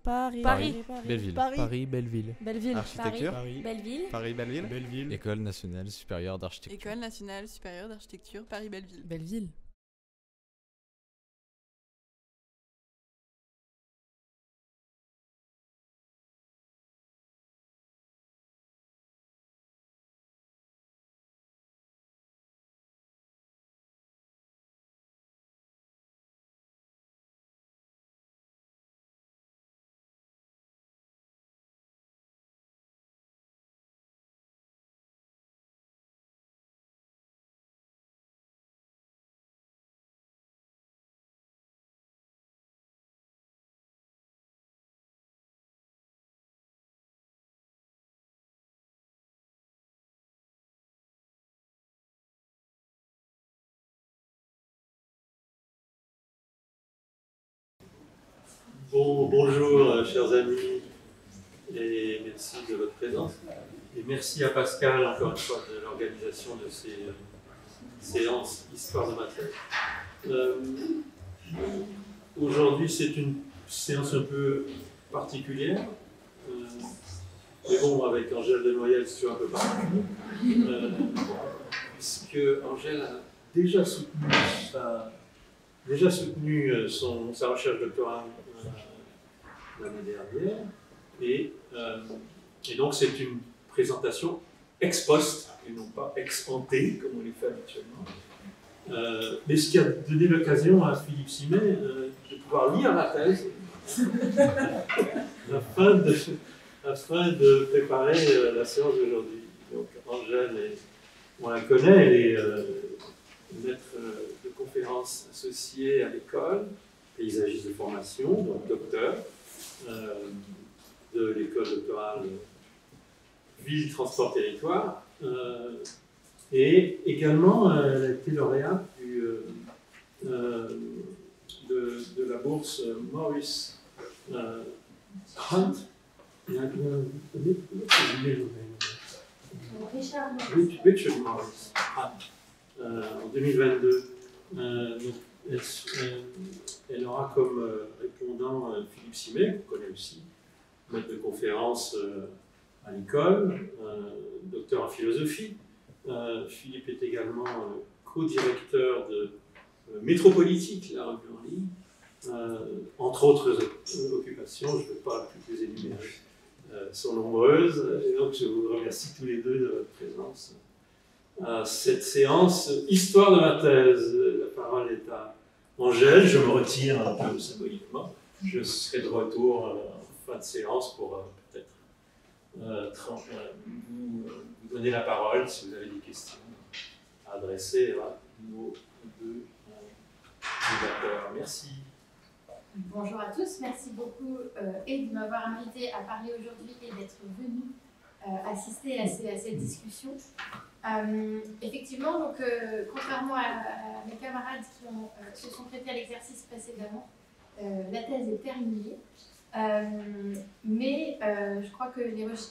Paris. Belleville. Paris, Belleville. Belleville. Architecture. Belleville. Paris, Belleville. Belleville. École nationale supérieure d'architecture. École nationale supérieure d'architecture Paris-Belleville. Belleville. Bonjour chers amis et merci de votre présence. Et merci à Pascal encore une fois de l'organisation de ces séances Histoire de ma thèse. Aujourd'hui c'est une séance un peu particulière, mais bon avec Angèle de Noyelles c'est un peu particulier, puisque Angèle a déjà soutenu sa recherche doctorale l'année dernière, et donc c'est une présentation ex post et non pas ex ante comme on les fait habituellement. Mais ce qui a donné l'occasion à Philippe Simet de pouvoir lire la thèse afin de préparer la séance d'aujourd'hui. Donc Angèle, on la connaît, elle est maître de conférences associée à l'école, paysagiste de formation, donc docteur de l'école doctorale Ville, Transport, Territoire, et également elle a été lauréate de la bourse Maurice Hunt. Richard Maurice Hunt en 2022. Elle aura comme répondant Philippe Simet, qu'on connaît aussi, maître de conférence à l'école, docteur en philosophie. Philippe est également co-directeur de Métropolitique, la revue en ligne, entre autres occupations, je ne vais pas toutes les énumérer, sont nombreuses, et donc je vous remercie tous les deux de votre présence à cette séance Histoire de ma thèse. La parole est à Angèle, je me retire un peu symboliquement. Je serai de retour en fin de séance pour peut-être vous donner la parole si vous avez des questions à adresser à nos deux débatteurs. Merci. Bonjour à tous, merci beaucoup et de m'avoir invité à parler aujourd'hui et d'être venu assister à cette discussion. Effectivement, donc, contrairement à mes camarades qui se sont prêtés à l'exercice précédemment, la thèse est terminée. Mais je crois que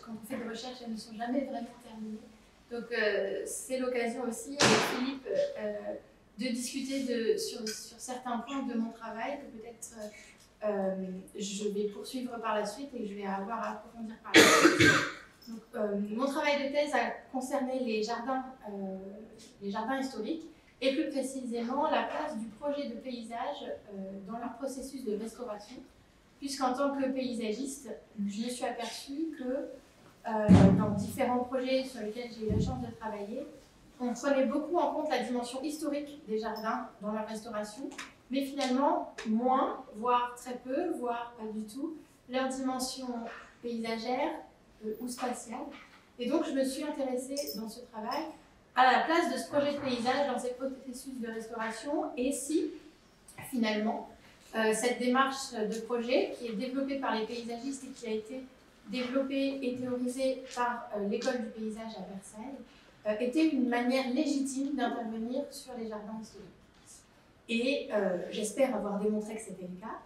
quand on fait des recherches, elles ne sont jamais vraiment terminées. Donc c'est l'occasion aussi avec Philippe de discuter sur certains points de mon travail que peut-être je vais poursuivre par la suite et que je vais avoir à approfondir par la suite. Donc, mon travail de thèse a concerné les jardins historiques et plus précisément la place du projet de paysage dans leur processus de restauration, puisqu'en tant que paysagiste, je me suis aperçue que dans différents projets sur lesquels j'ai eu la chance de travailler, on prenait beaucoup en compte la dimension historique des jardins dans leur restauration, mais finalement moins, voire très peu, voire pas du tout, leur dimension paysagère ou spatiale. Et donc je me suis intéressée dans ce travail à la place de ce projet de paysage dans ces processus de restauration, et si finalement cette démarche de projet qui est développée par les paysagistes et qui a été développée et théorisée par l'école du paysage à Versailles était une manière légitime d'intervenir sur les jardins historiques. Et j'espère avoir démontré que c'était le cas.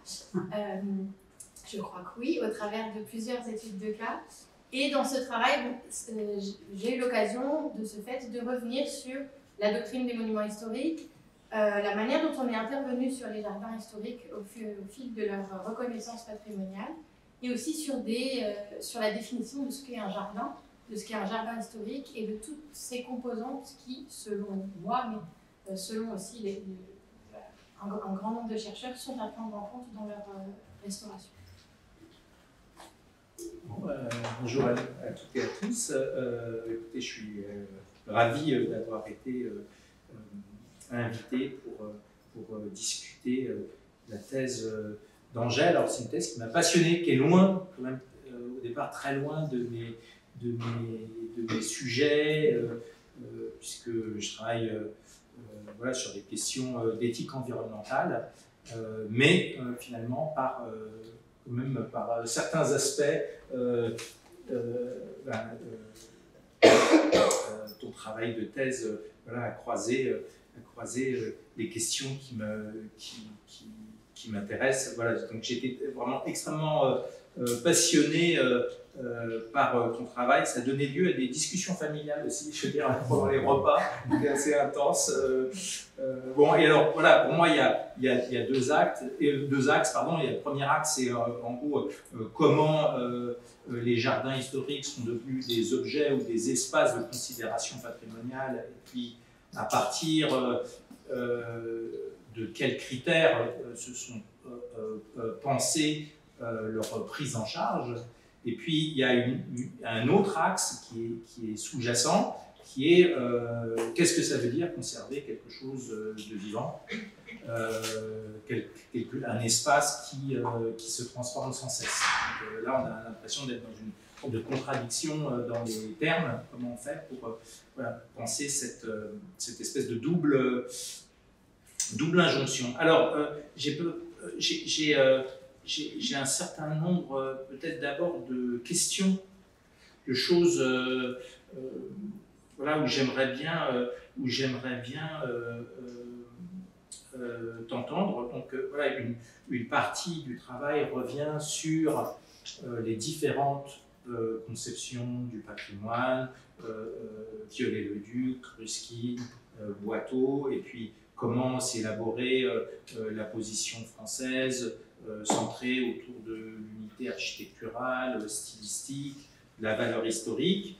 Je crois que oui, au travers de plusieurs études de cas. Et dans ce travail, j'ai eu l'occasion, de ce fait, de revenir sur la doctrine des monuments historiques, la manière dont on est intervenu sur les jardins historiques au fil de leur reconnaissance patrimoniale, et aussi sur la définition de ce qu'est un jardin, de ce qu'est un jardin historique et de toutes ces composantes qui, selon moi, mais selon aussi un grand nombre de chercheurs, sont à prendre en compte dans leur restauration. Bon, bonjour à toutes et à tous. Écoutez, je suis ravi d'avoir été invité pour discuter la thèse d'Angèle. Alors, c'est une thèse qui m'a passionné, qui est loin, quand même, au départ très loin de mes sujets, puisque je travaille voilà, sur des questions d'éthique environnementale, mais finalement par certains aspects ton travail de thèse voilà, a croisé les questions qui m'intéressent. Voilà, donc j'ai été vraiment extrêmement passionné par ton travail. Ça donnait lieu à des discussions familiales aussi, je veux dire, pendant les repas, c'était assez intense. Bon, et alors voilà, pour moi, il y a deux axes. Il y a le premier axe, c'est en gros comment les jardins historiques sont devenus des objets ou des espaces de considération patrimoniale, et puis à partir de quels critères se sont pensés leur prise en charge. Et puis il y a un autre axe qui est sous-jacent, qui est qu'est-ce que ça veut dire conserver quelque chose de vivant, un espace qui se transforme sans cesse. Donc, là, on a l'impression d'être dans une forme de contradiction dans les termes. Comment on fait pour voilà, penser cette espèce de double injonction. Alors, j'ai un certain nombre, peut-être d'abord, de questions, de choses voilà, où j'aimerais bien t'entendre. Donc, voilà, une partie du travail revient sur les différentes conceptions du patrimoine, Viollet-le-Duc, Ruskin, Boiteau, et puis comment s'est élaborée la position française centrée autour de l'unité architecturale, stylistique, de la valeur historique.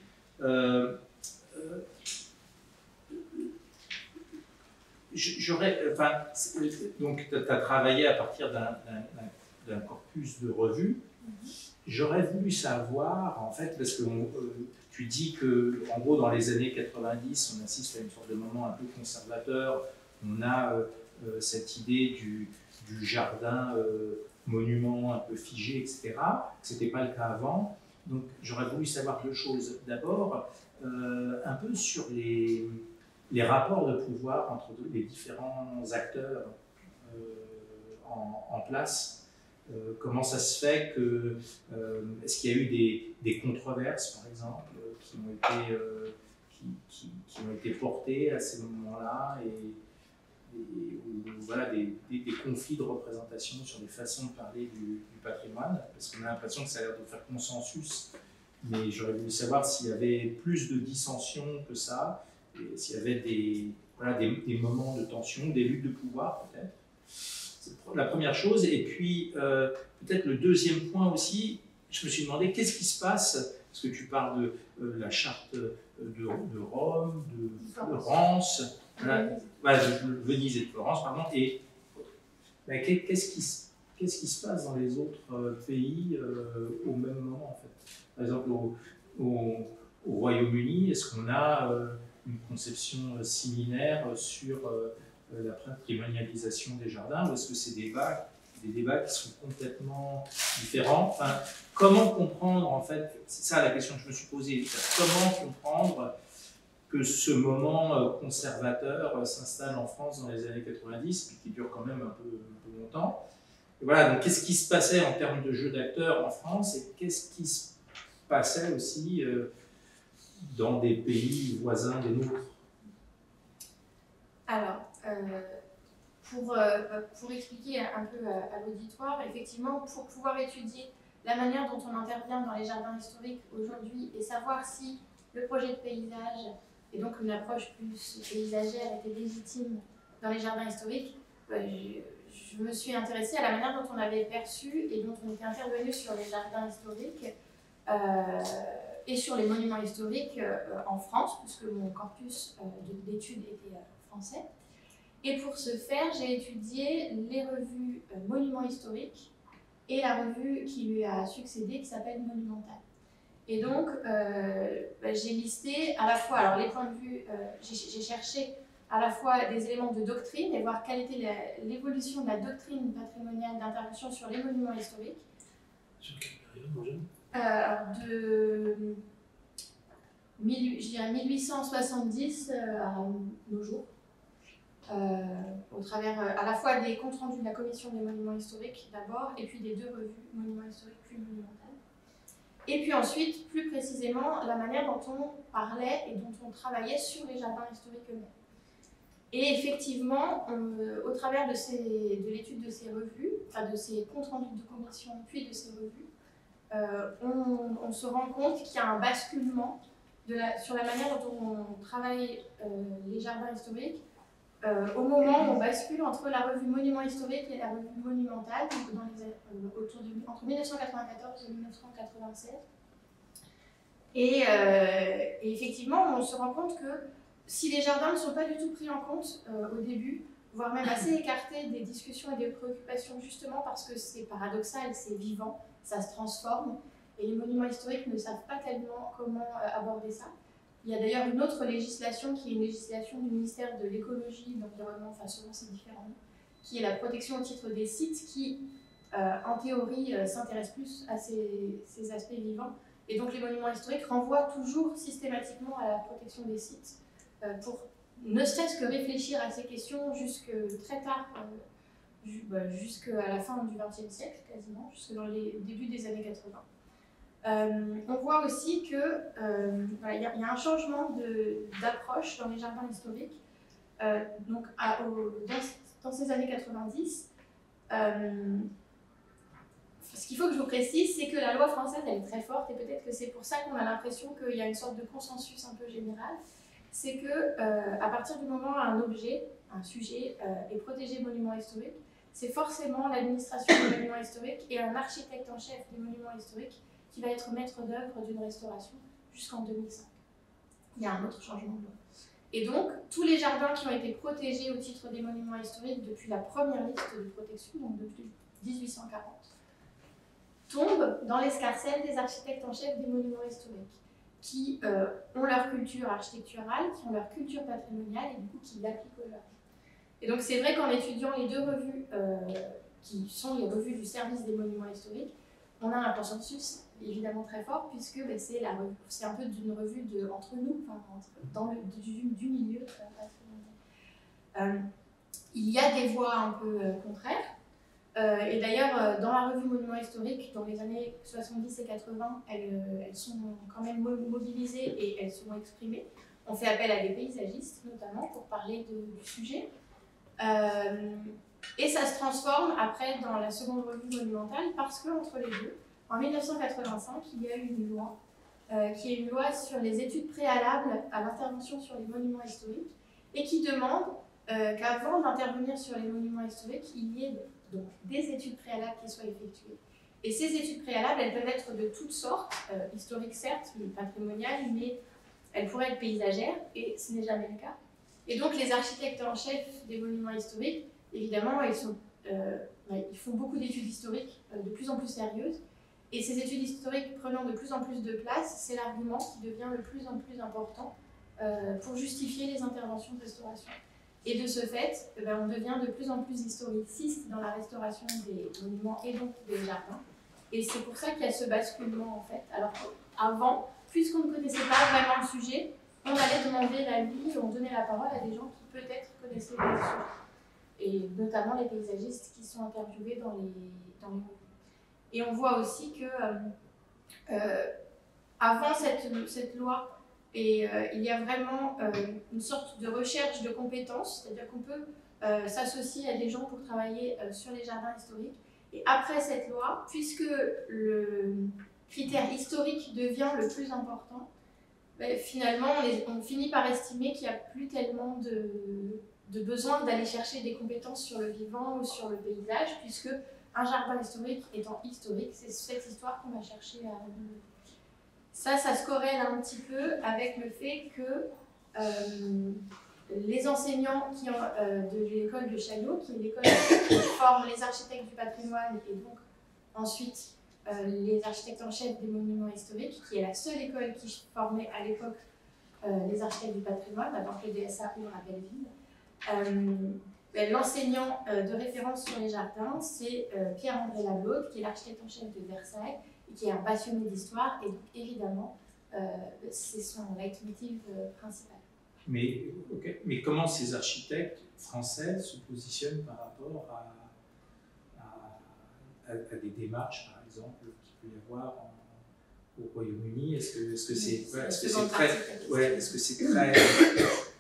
Donc tu as travaillé à partir d'un corpus de revues. J'aurais voulu savoir, en fait, parce que tu dis que, en gros, dans les années 90, on assiste à une sorte de moment un peu conservateur. On a cette idée du jardin monument un peu figé, etc. Ce n'était pas le cas avant. Donc, j'aurais voulu savoir deux choses. D'abord, un peu sur les rapports de pouvoir entre les différents acteurs en place. Comment ça se fait que, est-ce qu'il y a eu des controverses, par exemple, qui ont été portées à ces moments-là, ou voilà, des conflits de représentation sur des façons de parler du patrimoine, parce qu'on a l'impression que ça a l'air de faire consensus, mais j'aurais voulu savoir s'il y avait plus de dissensions que ça, et s'il y avait des moments de tension, des luttes de pouvoir peut-être. C'est la première chose. Et puis peut-être le deuxième point aussi, je me suis demandé qu'est-ce qui se passe, parce que tu parles de la charte de Rome, de Florence, de Venise et de Florence, pardon, et qu'est-ce qui se passe dans les autres pays au même moment, en fait? Par exemple, au Royaume-Uni, est-ce qu'on a une conception similaire sur la patrimonialisation des jardins, ou est-ce que c'est des débats qui sont complètement différents? Enfin, comment comprendre, en fait, c'est ça la question que je me suis posée, comment comprendre que ce moment conservateur s'installe en France dans les années 90, puis qui dure quand même un peu longtemps. Et voilà, donc qu'est-ce qui se passait en termes de jeu d'acteurs en France, et qu'est-ce qui se passait aussi dans des pays voisins des nôtres? Alors, pour expliquer un peu à l'auditoire, effectivement, pour pouvoir étudier la manière dont on intervient dans les jardins historiques aujourd'hui et savoir si le projet de paysage et donc une approche plus paysagère était légitime dans les jardins historiques, je me suis intéressée à la manière dont on avait perçu et dont on était intervenu sur les jardins historiques et sur les monuments historiques en France, puisque mon corpus d'études était français. Et pour ce faire, j'ai étudié les revues Monuments historiques et la revue qui lui a succédé, qui s'appelle Monumental. Et donc, j'ai listé à la fois, alors les points de vue, j'ai cherché à la fois des éléments de doctrine et voir quelle était l'évolution de la doctrine patrimoniale d'intervention sur les monuments historiques. Sur quelle période, en général? De je dirais 1870 à nos jours, au travers à la fois des comptes rendus de la commission des monuments historiques d'abord, et puis des deux revues, Monuments historiques puis Monumental. Et puis ensuite, plus précisément, la manière dont on parlait et dont on travaillait sur les jardins historiques eux-mêmes. Et effectivement, au travers de l'étude de ces revues, enfin de ces comptes rendus de commission puis de ces revues, on se rend compte qu'il y a un basculement sur la manière dont on travaille les jardins historiques au moment où on bascule entre la revue Monuments historiques et la revue Monumentale, donc entre 1994 et 1996. Et effectivement, on se rend compte que si les jardins ne sont pas du tout pris en compte au début, voire même assez écartés des discussions et des préoccupations, justement parce que c'est paradoxal, c'est vivant, ça se transforme, et les monuments historiques ne savent pas tellement comment aborder ça. Il y a d'ailleurs une autre législation qui est une législation du ministère de l'écologie, de l'environnement, enfin souvent c'est différent, qui est la protection au titre des sites qui, en théorie, s'intéresse plus à ces aspects vivants. Et donc les monuments historiques renvoient toujours systématiquement à la protection des sites pour ne serait-ce que réfléchir à ces questions jusque très tard, jusqu'à la fin du XXe siècle quasiment, jusque dans les débuts des années 80. On voit aussi qu'il y a un changement d'approche dans les jardins historiques. Donc dans ces années 90, ce qu'il faut que je vous précise, c'est que la loi française elle est très forte, et peut-être que c'est pour ça qu'on a l'impression qu'il y a une sorte de consensus un peu général. C'est que à partir du moment où un objet, un sujet est protégé monument historique, c'est forcément l'administration des monuments historiques et un architecte en chef des monuments historiques qui va être maître d'œuvre d'une restauration jusqu'en 2005. Il y a un autre changement de loi. Et donc, tous les jardins qui ont été protégés au titre des monuments historiques depuis la première liste de protection, donc depuis 1840, tombent dans l'escarcelle des architectes en chef des monuments historiques, qui ont leur culture architecturale, qui ont leur culture patrimoniale et du coup qui l'appliquent au jardin. Et donc c'est vrai qu'en étudiant les deux revues, qui sont les revues du service des monuments historiques, on a un consensus évidemment très fort, puisque c'est un peu d'une revue entre nous, du milieu patrimonial. Il y a des voix un peu contraires. Et d'ailleurs, dans la revue Monuments historiques, dans les années 70 et 80, elles sont quand même mobilisées et elles sont exprimées. On fait appel à des paysagistes, notamment, pour parler du sujet. Et ça se transforme après dans la seconde revue monumentale, parce qu'entre les deux, en 1985, il y a eu une loi, qui est une loi sur les études préalables à l'intervention sur les monuments historiques, et qui demande qu'avant d'intervenir sur les monuments historiques, il y ait donc des études préalables qui soient effectuées. Et ces études préalables, elles peuvent être de toutes sortes, historiques certes, mais patrimoniales, mais elles pourraient être paysagères, et ce n'est jamais le cas. Et donc les architectes en chef des monuments historiques, évidemment, ils font beaucoup d'études historiques de plus en plus sérieuses, et ces études historiques prenant de plus en plus de place, c'est l'argument qui devient de plus en plus important pour justifier les interventions de restauration. Et de ce fait, on devient de plus en plus historiciste dans la restauration des monuments et donc des jardins. Et c'est pour ça qu'il y a ce basculement en fait. Alors qu'avant, puisqu'on ne connaissait pas vraiment le sujet, on allait demander l'avis, on donnait la parole à des gens qui peut-être connaissaient le sujet. Et notamment les paysagistes qui sont interviewés dans les revues. Et on voit aussi que avant cette loi, il y a vraiment une sorte de recherche de compétences, c'est-à-dire qu'on peut s'associer à des gens pour travailler sur les jardins historiques. Et après cette loi, puisque le critère historique devient le plus important, finalement on finit par estimer qu'il n'y a plus tellement de besoin d'aller chercher des compétences sur le vivant ou sur le paysage, puisque un jardin historique étant historique, c'est cette histoire qu'on va chercher à renouveler. Ça se corrèle un petit peu avec le fait que les enseignants de l'école de Chaillot, qui est l'école qui forme les architectes du patrimoine et donc ensuite les architectes en chef des monuments historiques, qui est la seule école qui formait à l'époque les architectes du patrimoine, avant que le DSA ouvre à Belleville. L'enseignant de référence sur les jardins, c'est Pierre-André Lablaude, qui est l'architecte en chef de Versailles, et qui est un passionné d'histoire, et donc évidemment, c'est son leitmotiv principal. Mais comment ces architectes français se positionnent par rapport à des démarches, par exemple, qu'il peut y avoir au Royaume-Uni? Est-ce que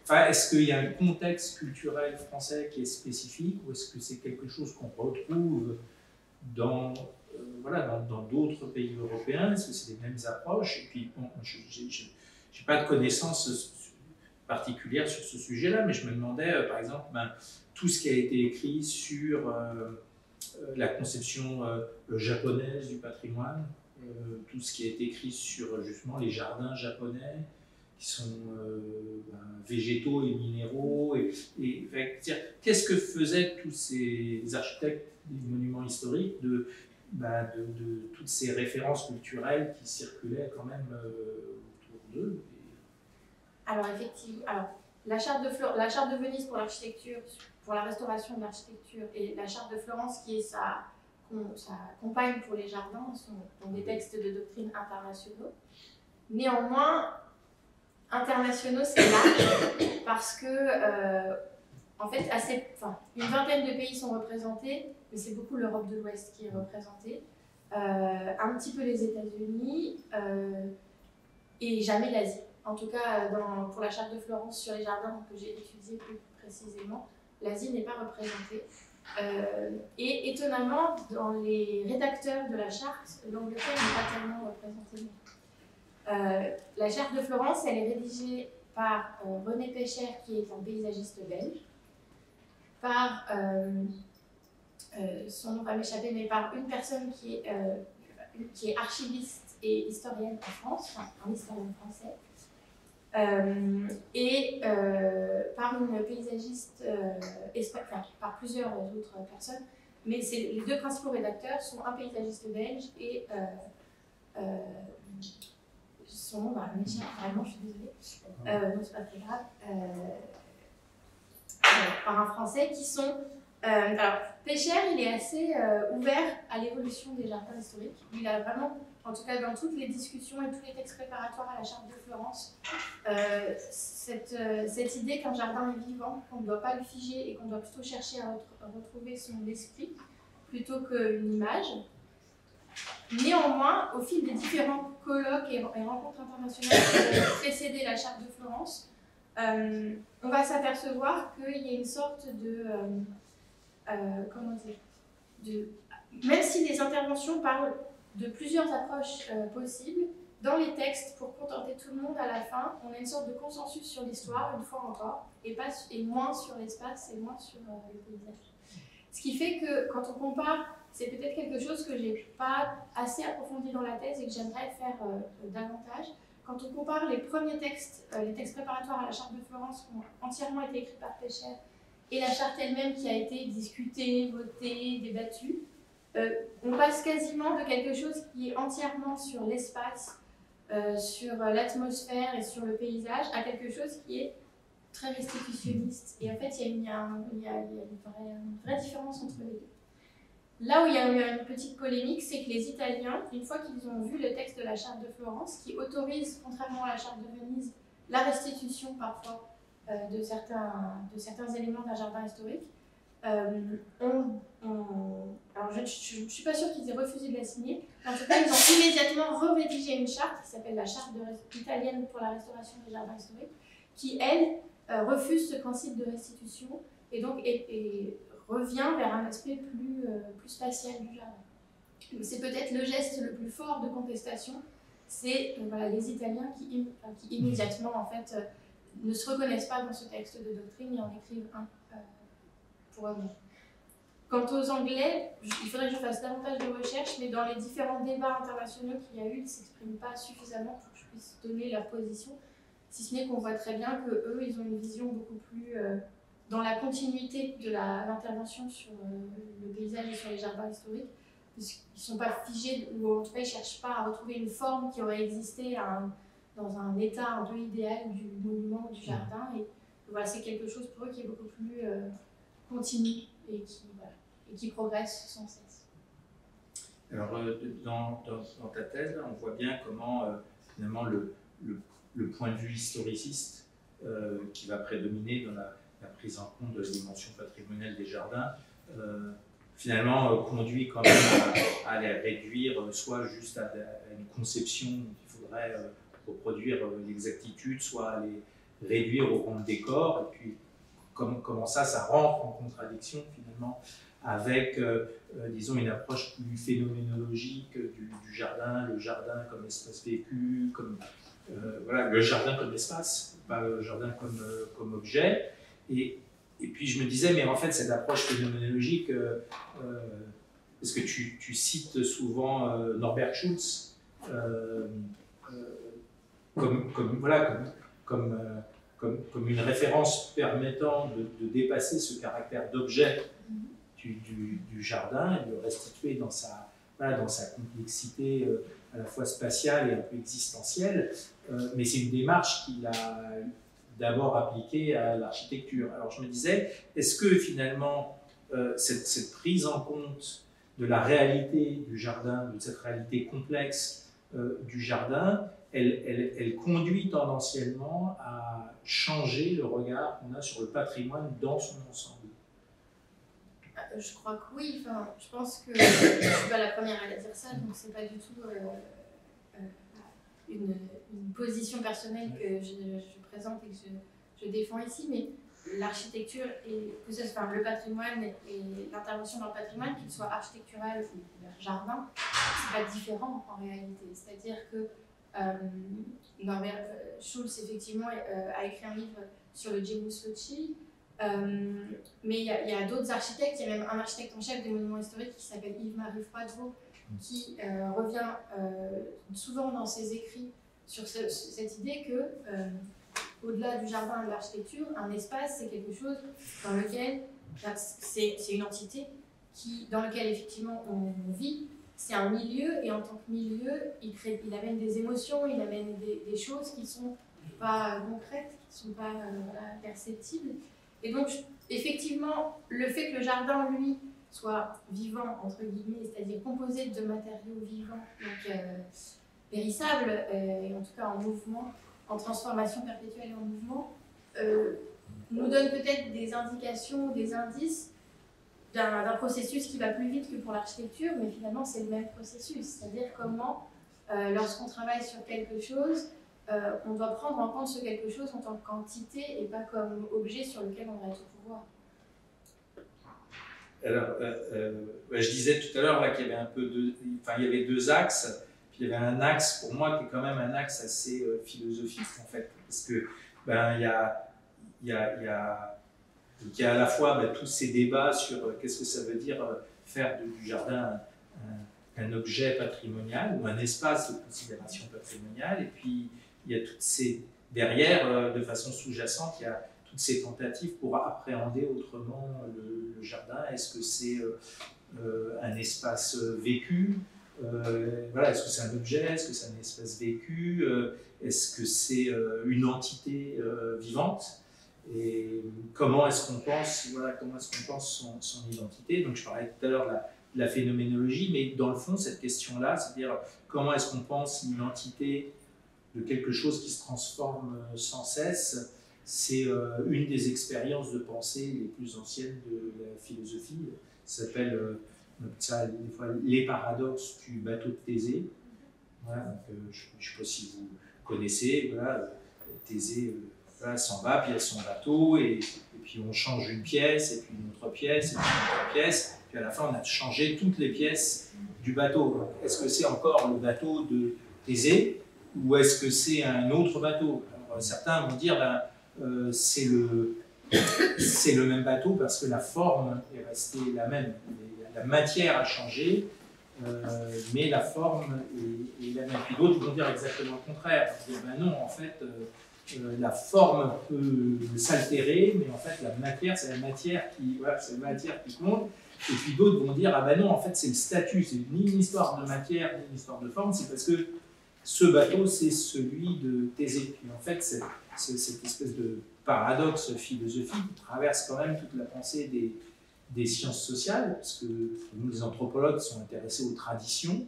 est-ce qu'il y a un contexte culturel français qui est spécifique, ou est-ce que c'est quelque chose qu'on retrouve dans d'autres pays européens? Est-ce que c'est les mêmes approches? Et puis, bon, je n'ai pas de connaissances particulières sur ce sujet-là, mais je me demandais, par exemple, tout ce qui a été écrit sur la conception japonaise du patrimoine, tout ce qui a été écrit sur justement les jardins japonais, qui sont végétaux et minéraux. Qu'est-ce que faisaient tous ces architectes des monuments historiques de toutes ces références culturelles qui circulaient quand même autour d'eux? Alors effectivement, la charte de Venise pour l'architecture, pour la restauration de l'architecture, et la charte de Florence qui est sa compagne pour les jardins, sont des textes de doctrine internationaux. Néanmoins, internationaux, c'est large, parce que, en fait, une vingtaine de pays sont représentés, mais c'est beaucoup l'Europe de l'Ouest qui est représentée, un petit peu les États-Unis, et jamais l'Asie. En tout cas, pour la charte de Florence sur les jardins que j'ai étudié plus précisément, l'Asie n'est pas représentée. Et étonnamment, dans les rédacteurs de la charte, l'Angleterre n'est pas tellement représentée. La charte de Florence, elle est rédigée par René Pécher, qui est un paysagiste belge, par, son nom va m'échapper, mais par une personne qui est archiviste et historienne en France, enfin un historien français, et par une paysagiste par plusieurs autres personnes, mais les deux principaux rédacteurs sont un paysagiste belge et son nom va m'échapper, vraiment je suis désolée, donc c'est pas très grave, par un français qui sont... alors, Pécher, il est assez ouvert à l'évolution des jardins historiques. Il a vraiment, en tout cas dans toutes les discussions et tous les textes préparatoires à la charte de Florence, cette idée qu'un jardin est vivant, qu'on ne doit pas le figer et qu'on doit plutôt chercher à retrouver son esprit plutôt qu'une image. Néanmoins, au fil des différents colloques et rencontres internationales qui ont précédé la charte de Florence, on va s'apercevoir qu'il y a une sorte de... même si les interventions parlent de plusieurs approches possibles, dans les textes, pour contenter tout le monde à la fin, on a une sorte de consensus sur l'histoire, une fois encore, et moins sur l'espace et moins sur le paysage. Ce qui fait que quand on compare, c'est peut-être quelque chose que je n'ai pas assez approfondi dans la thèse et que j'aimerais faire davantage. Quand on compare les premiers textes, les textes préparatoires à la charte de Florence qui ont entièrement été écrits par Pécher, et la charte elle-même qui a été discutée, votée, débattue, on passe quasiment de quelque chose qui est entièrement sur l'espace, sur l'atmosphère et sur le paysage, à quelque chose qui est très restitutionniste. Et en fait, il y a une vraie différence entre les deux. Là où il y a eu une petite polémique, c'est que les Italiens, une fois qu'ils ont vu le texte de la charte de Florence, qui autorise, contrairement à la charte de Venise, la restitution parfois de certains éléments d'un jardin historique, alors je ne suis pas sûre qu'ils aient refusé de la signer. En tout cas, ils ont immédiatement rédigé une charte qui s'appelle la charte italienne pour la restauration des jardins historiques, qui, elle, refuse ce principe de restitution et donc revient vers un aspect plus spatial du jardin. C'est peut-être le geste le plus fort de contestation, c'est les Italiens qui immédiatement en fait ne se reconnaissent pas dans ce texte de doctrine et en écrivent un pour eux-mêmes. Quant aux Anglais, il faudrait que je fasse davantage de recherches, mais dans les différents débats internationaux qu'il y a eu, ils ne s'expriment pas suffisamment pour que je puisse donner leur position, si ce n'est qu'on voit très bien qu'eux, ils ont une vision beaucoup plus dans la continuité de l'intervention sur le paysage et sur les jardins historiques, puisqu'ils ne sont pas figés, ou en tout cas ils ne cherchent pas à retrouver une forme qui aurait existé dans un état un peu idéal du monument ou du jardin. Et voilà, c'est quelque chose pour eux qui est beaucoup plus continu et qui progresse sans cesse. Alors, dans ta thèse, là, on voit bien comment finalement le point de vue historiciste qui va prédominer dans la prise en compte de la dimension patrimoniale des jardins, finalement conduit quand même à les réduire soit juste à une conception dont il faudrait reproduire l'exactitude, soit à les réduire au rang de décor, et puis comment ça rentre en contradiction finalement avec, disons, une approche plus phénoménologique du jardin, le jardin comme espace vécu, comme, voilà, le jardin comme espace, pas le jardin comme objet. Et puis je me disais, mais en fait, cette approche phénoménologique, parce que tu cites souvent Norbert Schulz comme une référence permettant de dépasser ce caractère d'objet du jardin et de le restituer dans sa complexité à la fois spatiale et un peu existentielle. Mais c'est une démarche qu'il a d'abord appliquée à l'architecture. Alors je me disais, est-ce que finalement cette prise en compte de la réalité du jardin, de cette réalité complexe du jardin, elle conduit tendanciellement à changer le regard qu'on a sur le patrimoine dans son ensemble? Je crois que oui. Enfin, je pense que je ne suis pas la première à dire ça, donc ce n'est pas du tout une position personnelle que je présente et que je défends ici, mais l'architecture et que ce soit le patrimoine et l'intervention dans le patrimoine, qu'il soit architectural ou jardin, c'est pas différent en réalité. C'est-à-dire que Norbert Schulz effectivement a écrit un livre sur le Genius Loci, mais il y a d'autres architectes. Il y a même un architecte en chef des monuments historiques qui s'appelle Yves-Marie Froidevaux, qui revient souvent dans ses écrits sur cette idée que au-delà du jardin et de l'architecture, un espace, c'est quelque chose dans lequel c'est une entité dans lequel effectivement on vit. C'est un milieu, et en tant que milieu, il amène des émotions, il amène des choses qui ne sont pas concrètes, qui ne sont pas perceptibles. Et donc, effectivement, le fait que le jardin, lui, soit vivant, entre guillemets, c'est-à-dire composé de matériaux vivants, donc périssables, et en tout cas en mouvement, en transformation perpétuelle et en mouvement, nous donne peut-être des indications, des indices d'un processus qui va plus vite que pour l'architecture, mais finalement c'est le même processus, c'est-à-dire comment, lorsqu'on travaille sur quelque chose, on doit prendre en compte ce quelque chose en tant qu'entité et pas comme objet sur lequel on va tout pouvoir. Alors, je disais tout à l'heure qu'il y avait il y avait deux axes, puis il y avait un axe pour moi qui est quand même un axe assez philosophique en fait, parce que il y a à la fois tous ces débats sur qu'est-ce que ça veut dire faire du jardin un objet patrimonial ou un espace de considération patrimoniale, et puis il y a derrière, de façon sous-jacente, il y a toutes ces tentatives pour appréhender autrement le jardin. Est-ce que c'est un espace vécu? Est-ce que c'est un objet? Est-ce que c'est un espace vécu? Est-ce que c'est une entité vivante? Et comment est-ce qu'on pense, son identité? Donc je parlais tout à l'heure de la phénoménologie, mais dans le fond, cette question-là, c'est-à-dire comment est-ce qu'on pense l'identité de quelque chose qui se transforme sans cesse, c'est une des expériences de pensée les plus anciennes de la philosophie. Ça s'appelle des fois les paradoxes du bateau de Thésée. Voilà, donc, je ne sais pas si vous connaissez, Thésée s'en va, puis il y a son bateau, et puis on change une pièce, et puis une autre pièce, et puis une autre pièce, puis à la fin on a changé toutes les pièces du bateau. Est-ce que c'est encore le bateau de Thésée, ou est-ce que c'est un autre bateau? Alors, certains vont dire, c'est le même bateau parce que la forme est restée la même. La matière a changé, mais la forme est la même. Puis d'autres vont dire exactement le contraire. Ils vont dire, ben non, en fait, la forme peut s'altérer, mais en fait, la matière, c'est la matière qui compte. Et puis d'autres vont dire, ah ben non, en fait, c'est le statut, c'est ni une histoire de matière, ni une histoire de forme, c'est parce que ce bateau, c'est celui de Thésée. Puis en fait, cette espèce de paradoxe philosophique qui traverse quand même toute la pensée des sciences sociales, parce que nous, les anthropologues, sont intéressés aux traditions.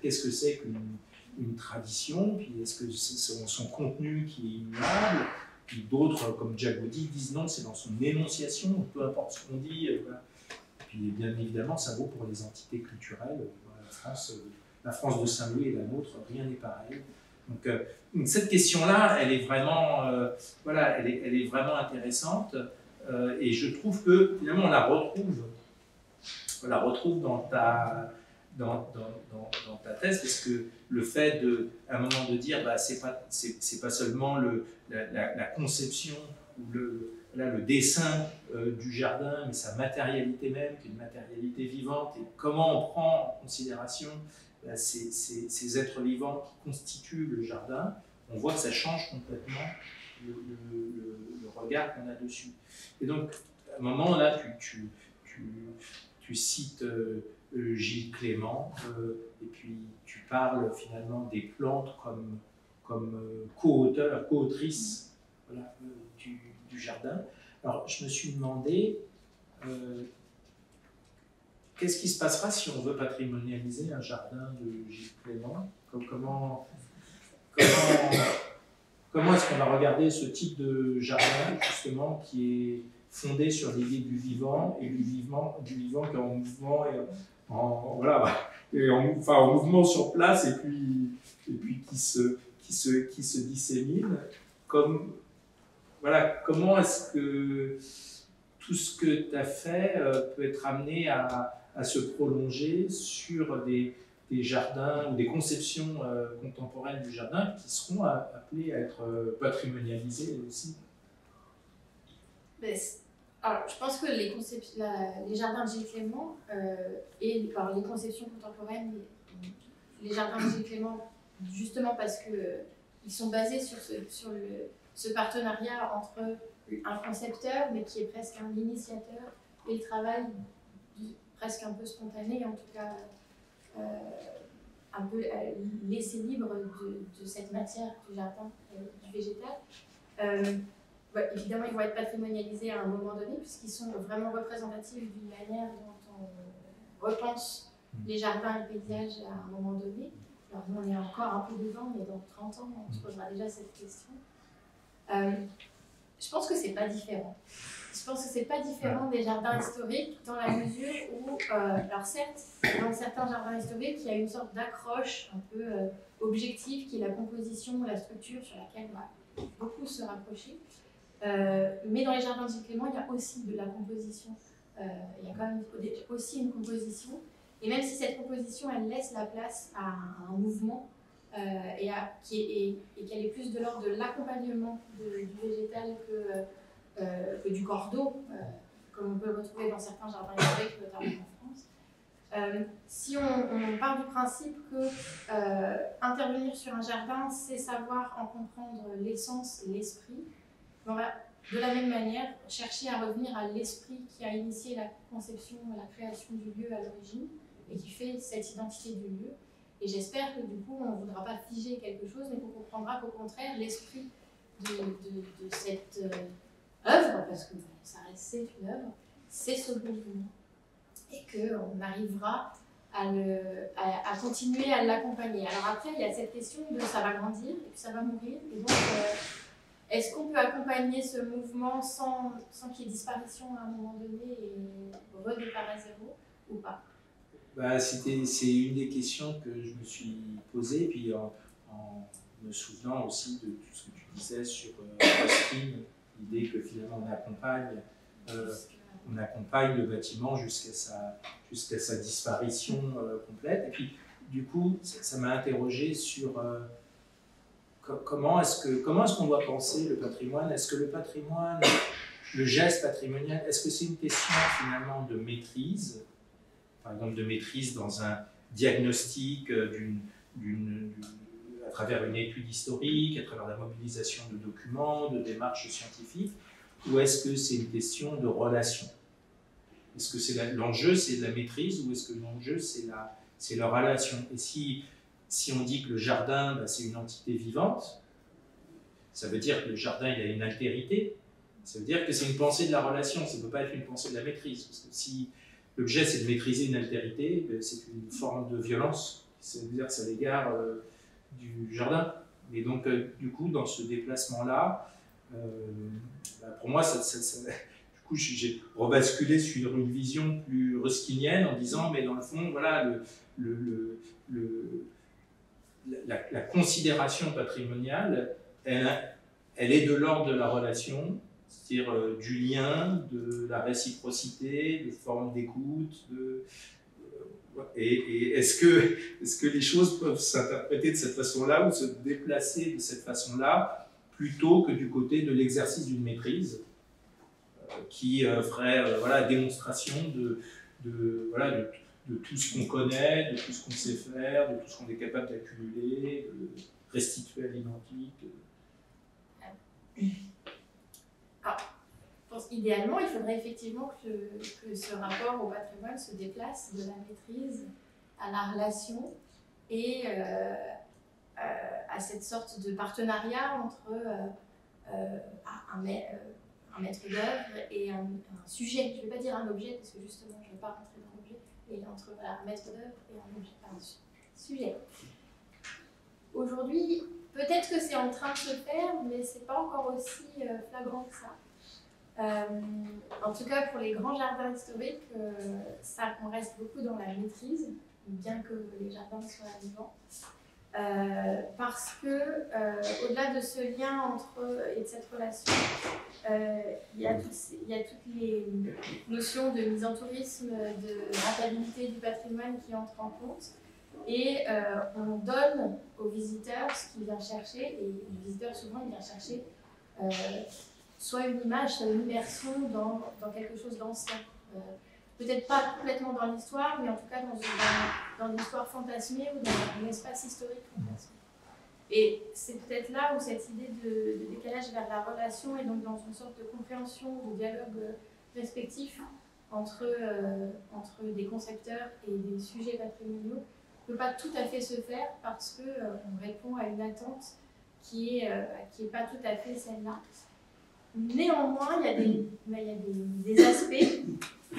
Qu'est-ce que c'est qu'une tradition? Puis est-ce que c'est son contenu qui est immuable? Puis d'autres, comme Jagodi, disent non, c'est dans son énonciation, peu importe ce qu'on dit. Voilà. Puis bien évidemment, ça vaut pour les entités culturelles. La France de Saint-Louis et la nôtre, rien n'est pareil. Donc cette question-là, elle est vraiment, elle est vraiment intéressante. Et je trouve que finalement, on la retrouve dans ta thèse, parce que le fait à un moment de dire, bah, c'est pas seulement la conception ou le dessin du jardin, mais sa matérialité même, qui est une matérialité vivante, et comment on prend en considération ces êtres vivants qui constituent le jardin, on voit que ça change complètement le regard qu'on a dessus. Et donc, à un moment, là, tu cites Gilles Clément, et puis tu parles finalement des plantes comme co-auteur, co-autrice, voilà, du jardin. Alors, je me suis demandé, qu'est-ce qui se passera si on veut patrimonialiser un jardin de Gilles Clément? Comment est-ce qu'on va regarder ce type de jardin, justement, qui est fondé sur l'idée du vivant, et du vivant qui est en mouvement, et en mouvement sur place, et puis qui se dissémine. Comment est-ce que tout ce que tu as fait peut être amené à se prolonger sur des jardins ou des conceptions contemporaines du jardin qui seront appelées à être patrimonialisées aussi? Alors, je pense que les jardins de Gilles Clément et les conceptions contemporaines, les jardins de Gilles Clément, justement parce qu'ils sont basés sur ce partenariat entre un concepteur, mais qui est presque un initiateur, et le travail presque un peu spontané, en tout cas un peu laissé libre de cette matière du jardin, du végétal. Évidemment, ils vont être patrimonialisés à un moment donné, puisqu'ils sont vraiment représentatifs d'une manière dont on repense les jardins et les paysages à un moment donné. Alors nous, on est encore un peu devant, mais dans 30 ans, on se posera déjà cette question. Je pense que c'est pas différent. Je pense que c'est pas différent des jardins historiques, dans la mesure où, alors certes, dans certains jardins historiques, il y a une sorte d'accroche un peu objective, qui est la composition, la structure sur laquelle on va beaucoup se rapprocher. Mais dans les jardins de Gilles Clément, il y a aussi de la composition. Il y a quand même aussi une composition. Et même si cette composition, elle laisse la place à un mouvement, et qu'elle est plus de l'ordre de l'accompagnement du végétal que du cordeau, comme on peut le retrouver dans certains jardins historiques, notamment en France. Si on part du principe que intervenir sur un jardin, c'est savoir en comprendre l'essence et l'esprit, on va de la même manière chercher à revenir à l'esprit qui a initié la conception, la création du lieu à l'origine, et qui fait cette identité du lieu. Et j'espère que du coup, on ne voudra pas figer quelque chose, mais qu'on comprendra qu'au contraire, l'esprit de cette œuvre, parce que ça reste, c'est une œuvre, c'est ce mouvement. Et qu'on arrivera à continuer à l'accompagner. Alors après, il y a cette question de ça va grandir, et puis ça va mourir. Et donc, est-ce qu'on peut accompagner ce mouvement sans qu'il y ait disparition à un moment donné et redépart à zéro, ou pas? C'est une des questions que je me suis posée, puis en me souvenant aussi de tout ce que tu disais sur Ruskin, l'idée que finalement on accompagne le bâtiment jusqu'à sa disparition complète. Et puis du coup, ça m'a interrogé sur comment est-ce qu'on doit penser le patrimoine? Est-ce que le patrimoine, le geste patrimonial, est-ce que c'est une question finalement de maîtrise, par exemple de maîtrise dans un diagnostic à travers une étude historique, à travers la mobilisation de documents, de démarches scientifiques, ou est-ce que c'est une question de relation? Est-ce que l'enjeu c'est de la maîtrise ou est-ce que l'enjeu c'est la relation? Et si on dit que le jardin c'est une entité vivante, ça veut dire que le jardin il a une altérité, ça veut dire que c'est une pensée de la relation, ça ne peut pas être une pensée de la maîtrise. Parce que si l'objet c'est de maîtriser une altérité, c'est une forme de violence, ça veut dire que c'est à l'égard du jardin. Et donc du coup dans ce déplacement-là, pour moi du coup j'ai rebasculé sur une vision plus ruskinienne en disant mais dans le fond voilà la considération patrimoniale elle est de l'ordre de la relation, c'est-à-dire du lien, de la réciprocité, de forme d'écoute, et est-ce que les choses peuvent s'interpréter de cette façon-là ou se déplacer de cette façon-là plutôt que du côté de l'exercice d'une maîtrise qui ferait voilà, démonstration de tout ce qu'on connaît, de tout ce qu'on sait faire, de tout ce qu'on est capable d'accumuler, de restituer à l'identique. Alors, je pense idéalement, il faudrait effectivement que ce rapport au patrimoine se déplace de la maîtrise à la relation et à cette sorte de partenariat entre un maître d'œuvre et un sujet. Je ne vais pas dire un objet, parce que justement, je ne vais pas rentrer dans l'objet, mais entre un maître d'œuvre et un objet, un sujet. Aujourd'hui, peut-être que c'est en train de se faire, mais ce n'est pas encore aussi flagrant que ça. En tout cas, pour les grands jardins historiques, ça, on reste beaucoup dans la maîtrise, bien que les jardins soient vivants. Parce que, au-delà de ce lien entre eux et de cette relation, il y a toutes les notions de mise en tourisme, de rentabilité du patrimoine qui entrent en compte. Et on donne au visiteur ce qu'il vient chercher, et le visiteur souvent il vient chercher soit une image, soit une immersion dans quelque chose d'ancien. Peut-être pas complètement dans l'histoire, mais en tout cas dans l'histoire fantasmée ou dans un espace historique fantasmé. Et c'est peut-être là où cette idée de décalage vers la relation et donc dans une sorte de compréhension, de dialogue respectif entre des concepteurs et des sujets patrimoniaux ne peut pas tout à fait se faire parce qu'on répond à une attente qui est pas tout à fait celle-là. Néanmoins, il y a des aspects,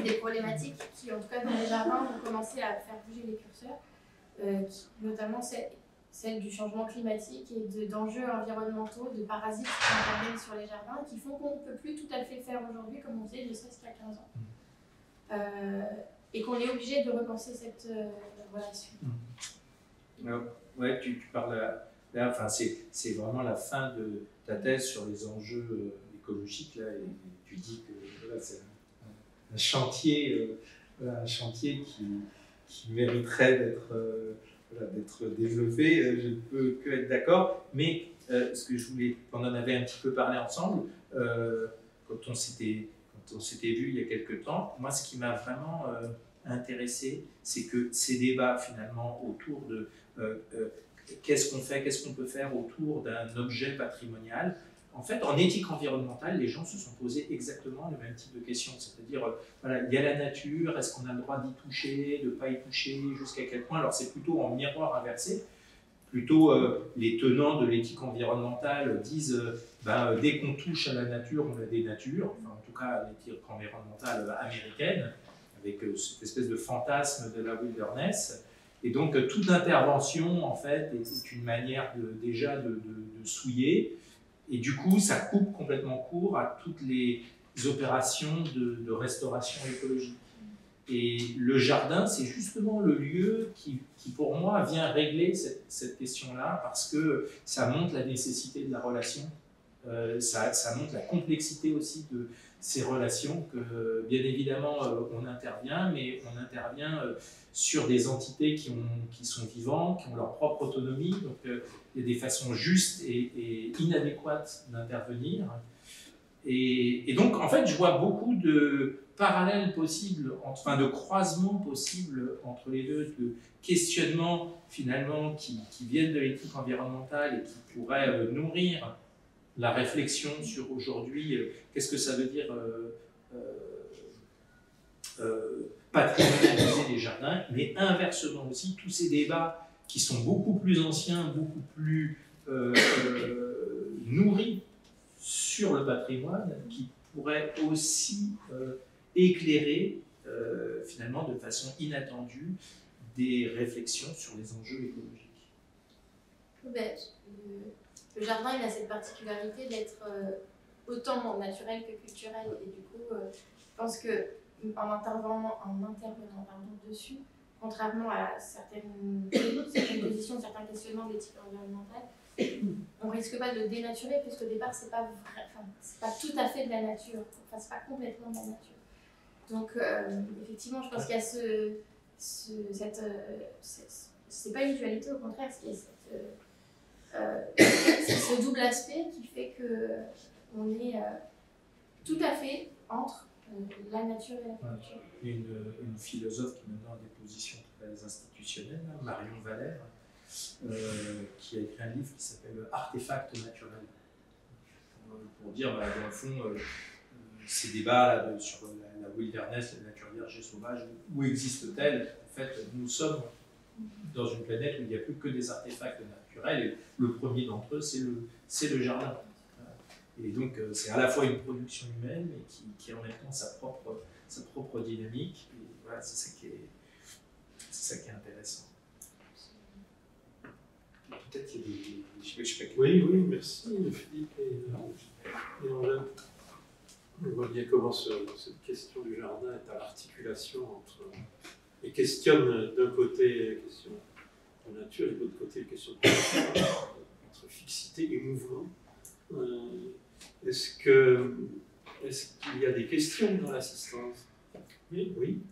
des problématiques qui, en tout cas dans les jardins, ont commencé à faire bouger les curseurs, notamment celle du changement climatique et d'enjeux environnementaux, de parasites qui interviennent sur les jardins, qui font qu'on ne peut plus tout à fait faire aujourd'hui comme on faisait ne serait-ce qu'il y a 15 ans. Et qu'on est obligé de repenser cette relation. Ouais, tu parles là, enfin, c'est vraiment la fin de ta thèse sur les enjeux écologiques, là, et tu dis que voilà, c'est un chantier qui mériterait d'être développé. Je ne peux que être d'accord, mais ce que je voulais, on en avait un petit peu parlé ensemble, quand on s'était vu il y a quelques temps, moi ce qui m'a vraiment intéressé, c'est que ces débats finalement autour de qu'est-ce qu'on peut faire autour d'un objet patrimonial. En fait, en éthique environnementale, les gens se sont posés exactement le même type de questions. C'est-à-dire, voilà, il y a la nature, est-ce qu'on a le droit d'y toucher, de ne pas y toucher, jusqu'à quel point? Alors c'est plutôt en miroir inversé. Plutôt, les tenants de l'éthique environnementale disent dès qu'on touche à la nature, on la dénature. Enfin, en tout cas, l'éthique environnementale américaine, avec cette espèce de fantasme de la wilderness. Et donc, toute intervention, en fait, est une manière déjà de souiller. Et du coup, ça coupe complètement court à toutes les opérations de restauration écologique. Et le jardin, c'est justement le lieu qui, pour moi, vient régler cette question-là, parce que ça montre la nécessité de la relation. ça montre la complexité aussi de ces relations, que bien évidemment on intervient, mais on intervient sur des entités qui sont vivantes, qui ont leur propre autonomie, donc il y a des façons justes et inadéquates d'intervenir. Et donc, en fait, je vois beaucoup de parallèles possibles, enfin de croisements possibles entre les deux, de questionnements finalement qui viennent de l'éthique environnementale et qui pourraient nourrir la réflexion sur aujourd'hui qu'est-ce que ça veut dire patrimonialiser les jardins, mais inversement aussi tous ces débats qui sont beaucoup plus anciens, beaucoup plus nourris sur le patrimoine, qui pourraient aussi éclairer finalement de façon inattendue des réflexions sur les enjeux écologiques. Ben, le jardin, il a cette particularité d'être autant naturel que culturel. Et du coup, je pense qu'en intervenant dessus, contrairement à certaines positions, certains questionnements de l'éthique environnementale, on ne risque pas de le dénaturer, puisqu'au départ, c'est pas tout à fait de la nature. Enfin, c'est pas complètement de la nature. Donc, effectivement, je pense qu'il y a c'est pas une dualité, au contraire, il y a ce double aspect qui fait qu'on est tout à fait entre la nature et la culture. Une philosophe qui maintenant a des positions très institutionnelles, Marion Valère, qui a écrit un livre qui s'appelle Artefacts naturels, pour dire, dans le fond, ces débats là, sur la wilderness, la nature vierge et sauvage, où existe-t-elle? En fait, nous sommes dans une planète où il n'y a plus que des artefacts naturels, et le premier d'entre eux, c'est le jardin. Et donc, c'est à la fois une production humaine, mais qui a en même temps sa propre dynamique. Et voilà, c'est ça qui est intéressant. Peut-être qu'il y a des... Je sais pas. Oui, merci Philippe et Angèle. On voit bien comment cette question du jardin est à l'articulation entre... et questionne d'un côté la question de nature et de l'autre côté la question de entre fixité et mouvement. Est-ce qu'il y a des questions dans l'assistance? Oui.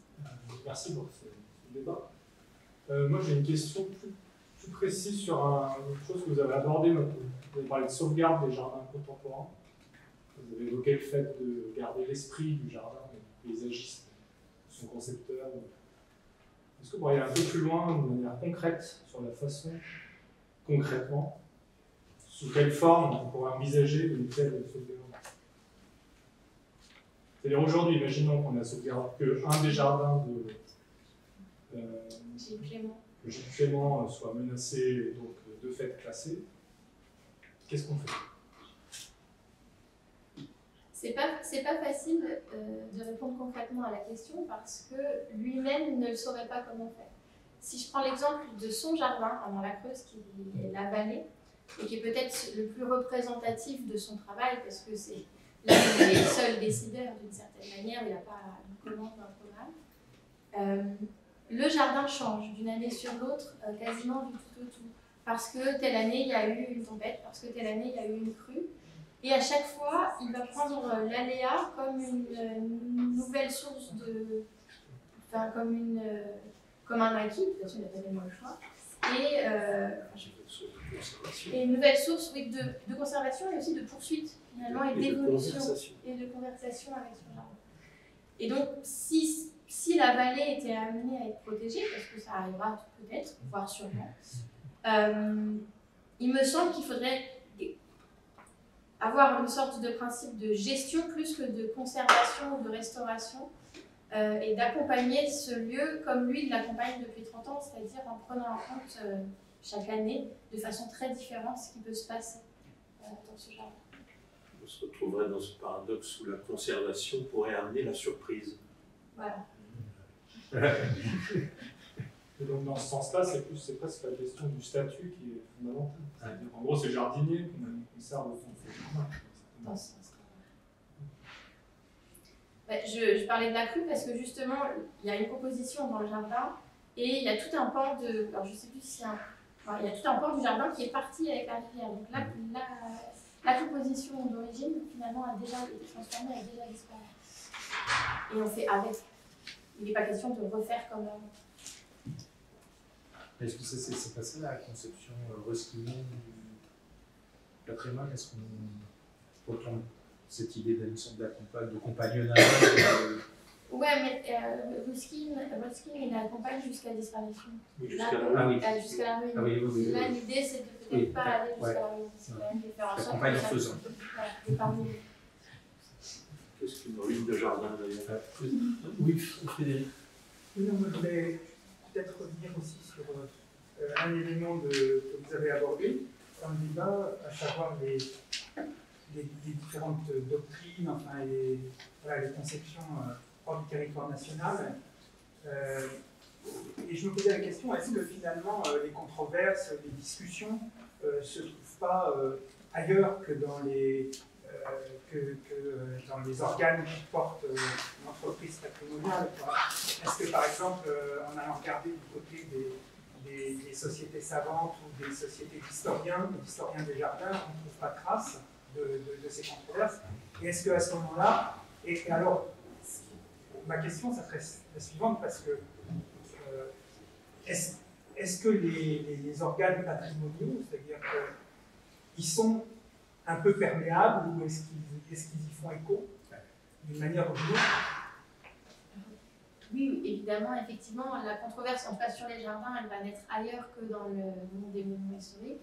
Merci pour ce débat. Moi, j'ai une question plus précise sur une chose que vous avez abordée. Vous avez parlé de sauvegarde des jardins contemporains. Vous avez évoqué le fait de garder l'esprit du jardin, du paysagiste, son concepteur. Est-ce que vous pourriez aller un peu plus loin, de manière concrète, sur la façon, concrètement, sous quelle forme on pourrait envisager une telle sauvegarde? C'est-à-dire aujourd'hui, imaginons qu'on a sauvegardé qu'un des jardins de Gilles Clément soit menacé et donc de fait classé. Qu'est-ce qu'on fait? C'est pas facile de répondre concrètement à la question parce que lui-même ne le saurait pas comment faire. Si je prends l'exemple de son jardin dans la Creuse, qui est la vallée, et qui est peut-être le plus représentatif de son travail, parce que c'est là où il est seul décideur d'une certaine manière, il n'a pas une commande d'un programme. Le jardin change d'une année sur l'autre, quasiment du tout au tout. Parce que telle année, il y a eu une tempête, parce que telle année, il y a eu une crue. Et à chaque fois, il va prendre l'aléa comme une nouvelle source de... Enfin, comme un acquis, de toute façon, il n'a pas tellement le choix. Et une nouvelle source de conservation et aussi de poursuite, finalement, et d'évolution et de conversation avec son jardin. Et donc, si la vallée était amenée à être protégée, parce que ça arrivera peut-être, voire sûrement, il me semble qu'il faudrait avoir une sorte de principe de gestion plus que de conservation ou de restauration, et d'accompagner ce lieu comme lui il l'accompagne depuis 30 ans, c'est-à-dire en prenant en compte chaque année de façon très différente ce qui peut se passer dans ce jardin. On se retrouverait dans ce paradoxe où la conservation pourrait amener la surprise. Voilà. Et donc dans ce sens-là, c'est presque la question du statut qui est fondamentale. C'est-à-dire, en gros, c'est le jardinier qu'on conserve au fond de son jardin. Dans ce sens-là. Je parlais de la crue parce que justement, il y a une composition dans le jardin et il y a tout un pan de... Alors je ne sais plus si il y a tout un pan du jardin qui est parti avec la rivière. Donc là la composition d'origine, finalement, a déjà été transformée, a déjà disparu. Et on fait avec. Il n'est pas question de refaire comme avant. Est-ce que c'est pas ça la conception reskinienne du patrimoine? Est-ce qu'on retombe cette idée de compagnonnage Ouais, mais Ruskin, il accompagne jusqu'à la disparition. Oui, Là, jusqu'à la ruine. jusqu'à la ruine. Ah oui. Là, l'idée, c'est de peut-être Oui, pas aller jusqu'à ouais. la ruine. C'est quand même de faire en sorte Accompagne en que ça- faisant. Voilà, d'épargner. Qu'est-ce qu'une ruine de jardin d'ailleurs? Oui, Frédéric. Non, moi, je voulais peut-être revenir aussi sur un élément que vous avez abordé dans le débat, à savoir les différentes doctrines, enfin, les conceptions hors du territoire national. Et je me posais la question, est-ce que finalement les controverses, les discussions ne se trouvent pas ailleurs que dans les organes qui portent l'entreprise patrimoniale? Est-ce que par exemple, en allant regarder du côté des sociétés savantes ou des sociétés d'historiens des jardins, on ne trouve pas de traces de ces controverses? Et est-ce qu'à ce moment-là, et alors, ma question, ça serait la suivante, parce que est-ce que les organes patrimoniaux, c'est-à-dire qu'ils sont un peu perméables, ou est-ce qu'ils y font écho d'une manière ou d'une autre? Oui, évidemment, effectivement, la controverse, en tout cas sur les jardins, elle va naître ailleurs que dans le monde des monuments historiques.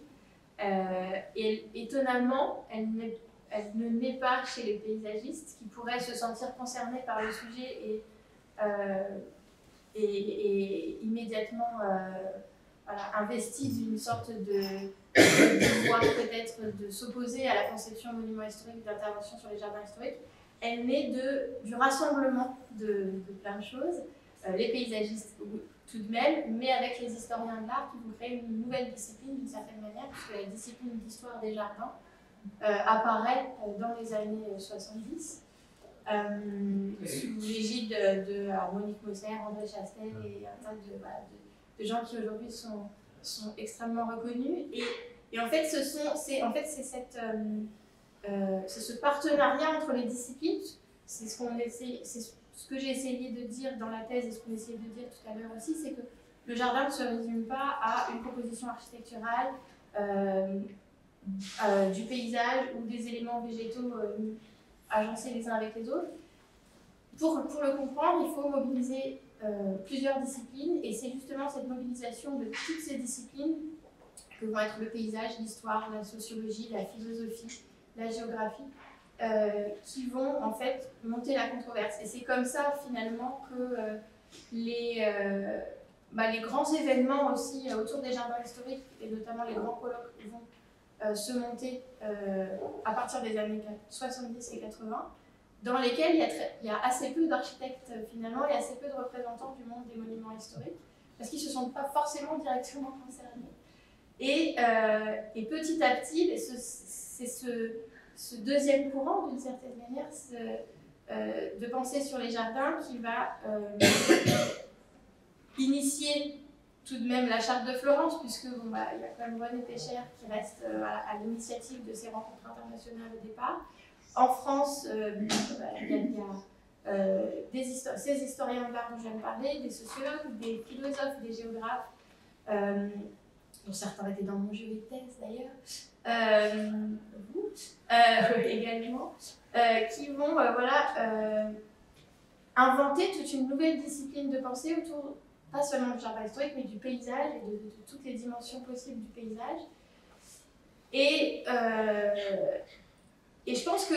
Et étonnamment, elle ne naît pas chez les paysagistes qui pourraient se sentir concernés par le sujet et immédiatement investis d'une sorte de pouvoir peut-être de s'opposer à la conception monument historique d'intervention sur les jardins historiques. Elle naît du rassemblement de plein de choses, les paysagistes tout de même, mais avec les historiens de l'art qui vont créer une nouvelle discipline d'une certaine manière, puisque la discipline d'histoire des jardins apparaît dans les années 70, sous l'égide de Monique Mosser, André Chastel et un tas de gens qui aujourd'hui sont extrêmement reconnus. Et en fait, c'est ce partenariat entre les disciplines, c'est ce que j'ai essayé de dire dans la thèse et ce qu'on essayait de dire tout à l'heure aussi, c'est que le jardin ne se résume pas à une composition architecturale, du paysage ou des éléments végétaux agencés les uns avec les autres. Pour le comprendre, il faut mobiliser plusieurs disciplines, et c'est justement cette mobilisation de toutes ces disciplines que vont être le paysage, l'histoire, la sociologie, la philosophie, la géographie, qui vont en fait monter la controverse. Et c'est comme ça finalement que les grands événements aussi autour des jardins historiques, et notamment les grands colloques, vont se monter à partir des années 70 et 80, dans lesquels il y a assez peu d'architectes finalement et assez peu de représentants du monde des monuments historiques, parce qu'ils ne se sentent pas forcément directement concernés. Et petit à petit, c'est ce deuxième courant, d'une certaine manière, de penser sur les jardins qui va initier tout de même la charte de Florence, puisque il y a quand même René Pécher qui reste à l'initiative de ces rencontres internationales au départ. En France, il y a ces historiens de l'art dont je viens de parler, des sociologues, des philosophes, des géographes, dont certains étaient dans mon jury de thèse d'ailleurs, vous également, qui vont inventer toute une nouvelle discipline de pensée autour, pas seulement du jardin historique, mais du paysage et de toutes les dimensions possibles du paysage. Et je pense que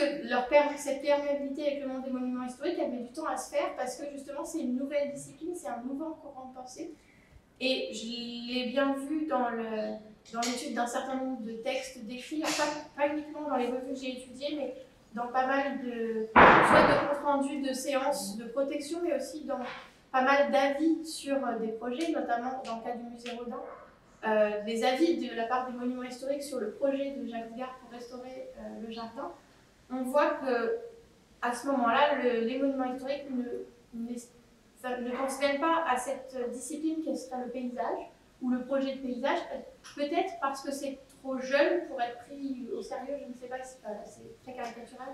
cette perméabilité avec le monde des monuments historiques, elle met du temps à se faire, parce que justement c'est une nouvelle discipline, c'est un nouveau courant de pensée. Et je l'ai bien vu dans l'étude d'un certain nombre de textes décrits, pas uniquement dans les revues que j'ai étudiées, mais dans pas mal soit de comptes rendus de séances de protection, mais aussi dans pas mal d'avis sur des projets, notamment dans le cas du musée Rodin, des avis de la part des monuments historiques sur le projet de Jacques Gard pour restaurer le jardin. On voit qu'à ce moment-là, les monuments historiques ne pensent même pas à cette discipline qui sera le paysage, ou le projet de paysage, peut-être parce que c'est trop jeune pour être pris au sérieux, je ne sais pas, c'est très caricatural.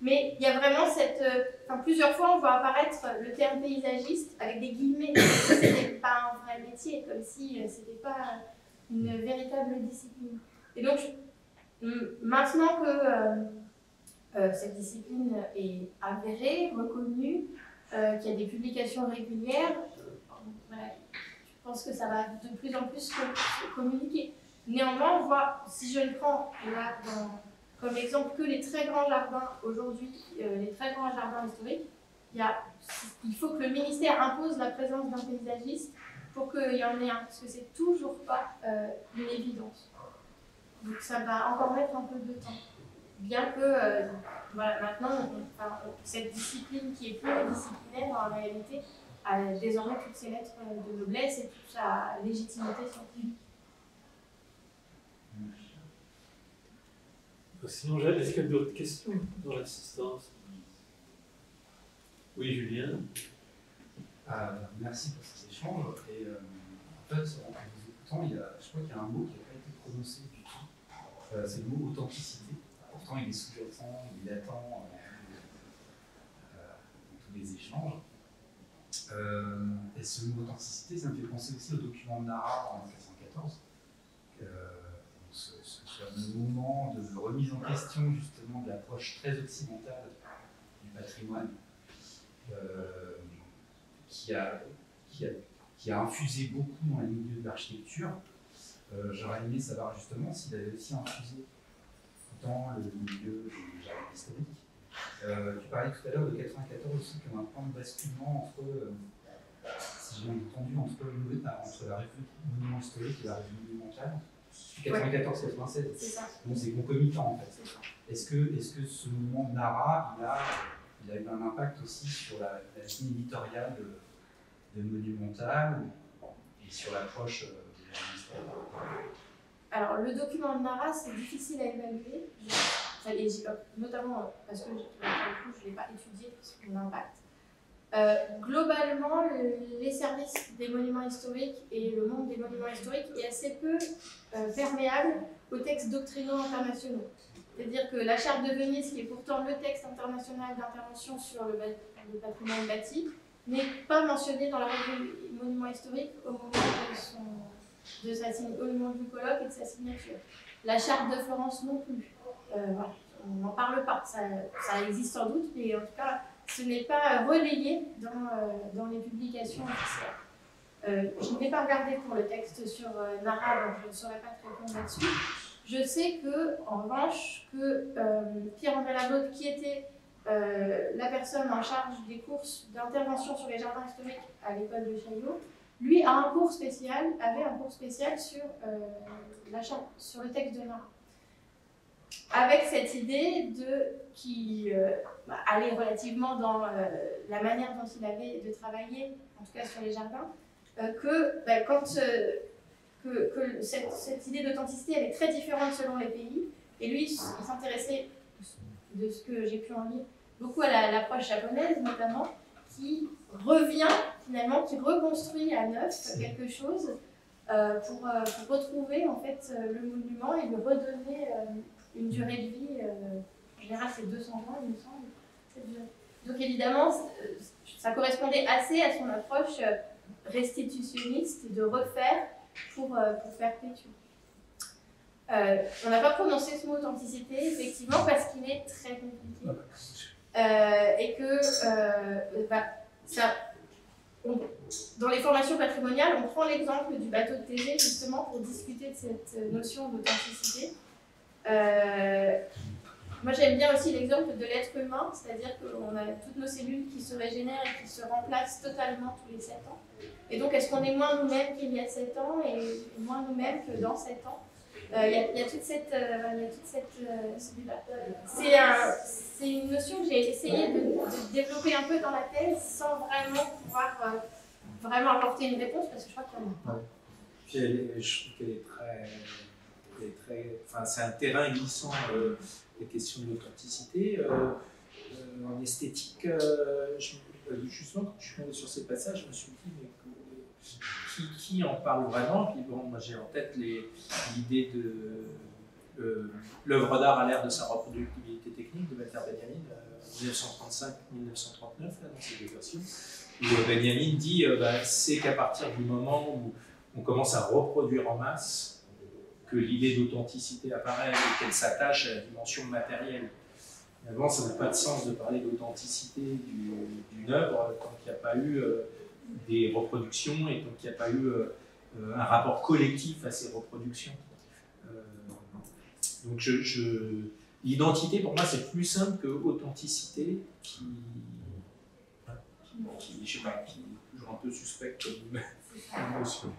Mais il y a vraiment cette... plusieurs fois, on voit apparaître le terme paysagiste avec des guillemets, comme si ce n'était pas un vrai métier, comme si ce n'était pas une véritable discipline. Et donc, maintenant que cette discipline est avérée, reconnue, qu'il y a des publications régulières, voilà, je pense que ça va de plus en plus se communiquer. Néanmoins, on voit, si je ne prends là comme exemple que les très grands jardins aujourd'hui, les très grands jardins historiques, il faut que le ministère impose la présence d'un paysagiste pour qu'il y en ait un, parce que c'est toujours pas une évidence. Donc ça va encore mettre un peu de temps. Bien que voilà, maintenant, cette discipline qui est pluridisciplinaire, en réalité, a désormais toutes ses lettres de noblesse et toute sa légitimité scientifique. Sinon, Jade, est-ce qu'il y a d'autres questions dans l'assistance? Oui, Julien. Merci pour ces échanges. Et en fait, en vous écoutant, je crois qu'il y a un mot qui n'a pas été prononcé du tout. C'est le mot authenticité. Pourtant, il est sous-jacent, il est latent dans tous les échanges. Et ce mot authenticité, ça me fait penser aussi au document de Nara en 1914. Ce moment de remise en question justement de l'approche très occidentale du patrimoine qui a infusé beaucoup dans les milieux de l'architecture. J'aurais aimé savoir justement s'il avait aussi infusé dans le milieu des jardins historiques. Tu parlais tout à l'heure de 1994 aussi comme un point de basculement entre, si j'ai bien entendu, entre la revue monument historique et la revue monumentale. 94-96, donc c'est concomitant en fait. Est-ce que ce mouvement de Nara, il a eu un impact aussi sur la ligne éditoriale de Monumental et sur l'approche des jardins historiques? Alors le document de Nara, c'est difficile à évaluer, notamment parce que je ne l'ai pas étudié son impact. Globalement, les services des monuments historiques et le monde des monuments historiques est assez peu perméable aux textes doctrinaux internationaux. C'est-à-dire que la Charte de Venise, qui est pourtant le texte international d'intervention sur le patrimoine bâti, n'est pas mentionnée dans la revue Monuments historiques au moment au moment du colloque et de sa signature. La Charte de Florence non plus. Voilà. On n'en parle pas. Ça existe sans doute, mais en tout cas, ce n'est pas relayé dans les publications officielles. Je n'ai pas regardé pour le texte sur Nara, donc je ne saurais pas te répondre là-dessus. Je sais en revanche, que Pierre-André Labaude, qui était la personne en charge des courses d'intervention sur les jardins historiques à l'école de Chaillot, lui avait un cours spécial sur sur le texte de Nara. Avec cette idée qui allait relativement dans la manière dont il avait de travailler, en tout cas sur les jardins, que cette idée d'authenticité elle est très différente selon les pays. Et lui, il s'intéressait, de ce que j'ai pu en lire, beaucoup à l'approche japonaise notamment, qui revient finalement, qui reconstruit à neuf quelque chose pour retrouver en fait le monument et lui redonner une durée de vie, en général c'est 200 ans il me semble. Donc évidemment, ça correspondait assez à son approche restitutionniste de refaire pour perpétuer. On n'a pas prononcé ce mot authenticité, effectivement, parce qu'il est très compliqué. Et que dans les formations patrimoniales, on prend l'exemple du bateau de Thésée justement pour discuter de cette notion d'authenticité. Moi j'aime bien aussi l'exemple de l'être humain, c'est-à-dire qu'on a toutes nos cellules qui se régénèrent et qui se remplacent totalement tous les 7 ans. Et donc est-ce qu'on est moins nous-mêmes qu'il y a 7 ans et moins nous-mêmes que dans 7 ans? Il y a toute cette c'est une notion que j'ai essayé de développer un peu dans la thèse sans vraiment pouvoir vraiment apporter une réponse parce que je crois qu'il y en a pas. Puis je trouve qu'elle est très, enfin, c'est un terrain glissant, les questions de l'authenticité. En esthétique, justement, quand je suis tombé sur ces passages, je me suis dit qui en parle vraiment? Puis bon, moi j'ai en tête l'idée de l'œuvre d'art à l'ère de sa reproductibilité technique de Walter Benjamin, 1935-1939, dans ces deux versions. Où Benjamin dit c'est qu'à partir du moment où on commence à reproduire en masse, que l'idée d'authenticité apparaît et qu'elle s'attache à la dimension matérielle. Avant, ça n'a pas de sens de parler d'authenticité d'une œuvre tant qu'il n'y a pas eu des reproductions et tant qu'il n'y a pas eu un rapport collectif à ces reproductions. Donc l'identité, pour moi, c'est plus simple que authenticité qui je sais pas, qui est toujours un peu suspect comme émotion.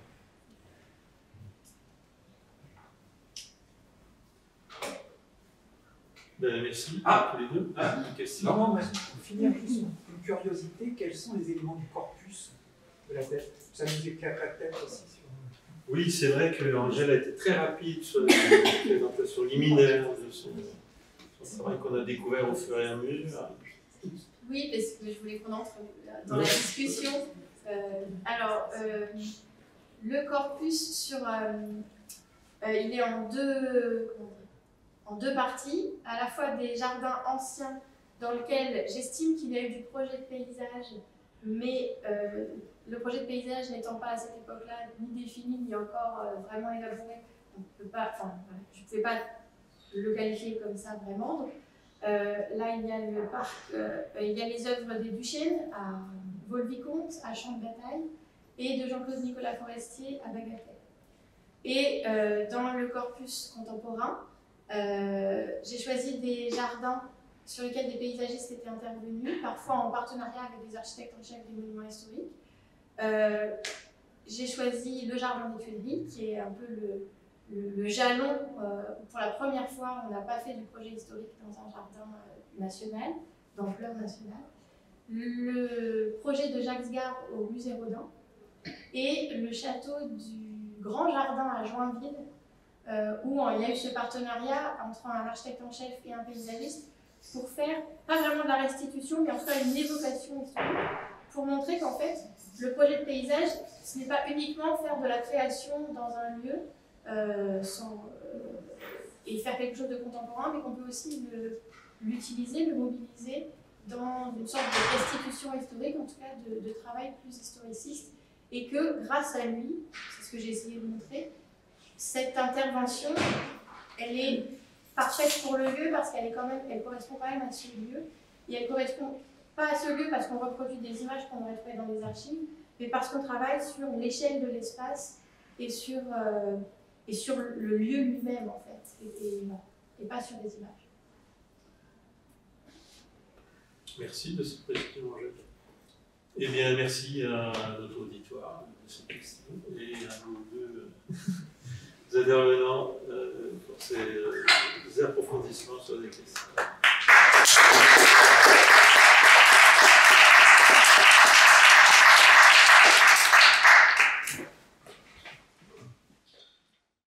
Merci à tous les deux. Une question? Non, moi, pour finir, juste une curiosité, quels sont les éléments du corpus de la tête? Ça nous éclaterait peut-être aussi sur... Oui, c'est vrai qu'Angèle a été très rapide sur la présentation liminaire de son travail qu'on a découvert au fur et à mesure. Oui, parce que je voulais qu'on entre dans la discussion. Le corpus il est en deux parties, à la fois des jardins anciens dans lesquels j'estime qu'il y a eu du projet de paysage, mais le projet de paysage n'étant pas à cette époque-là ni défini ni encore vraiment élaboré, on peut pas, je ne pouvais pas le qualifier comme ça vraiment. Donc, là, il y a le parc, il y a les œuvres des Duchesne à Vaux-le-Vicomte, à Champ de Bataille, et de Jean-Claude Nicolas Forestier à Bagatelle. Et dans le corpus contemporain, j'ai choisi des jardins sur lesquels des paysagistes étaient intervenus, parfois en partenariat avec des architectes en chef des monuments historiques. J'ai choisi le jardin des Tuileries, qui est un peu le jalon où pour la première fois on n'a pas fait du projet historique dans un jardin national, d'ampleur nationale. Le projet de Jacques Sgard au musée Rodin et le château du Grand Jardin à Joinville, où il y a eu ce partenariat entre un architecte en chef et un paysagiste pour faire, pas vraiment de la restitution, mais en tout cas une évocation historique, pour montrer qu'en fait, le projet de paysage, ce n'est pas uniquement faire de la création dans un lieu et faire quelque chose de contemporain, mais qu'on peut aussi l'utiliser, le mobiliser dans une sorte de restitution historique, en tout cas de travail plus historiciste, et que grâce à lui, c'est ce que j'ai essayé de montrer, cette intervention, elle est parfaite pour le lieu parce qu'elle correspond quand même à ce lieu, et elle correspond pas à ce lieu parce qu'on reproduit des images qu'on aurait trouvées dans les archives, mais parce qu'on travaille sur l'échelle de l'espace et sur le lieu lui-même en fait, et pas sur des images. Merci de cette précision, Angèle. Eh bien, merci à notre auditoire de cette question et à nos deux intervenants pour ces approfondissements sur des questions.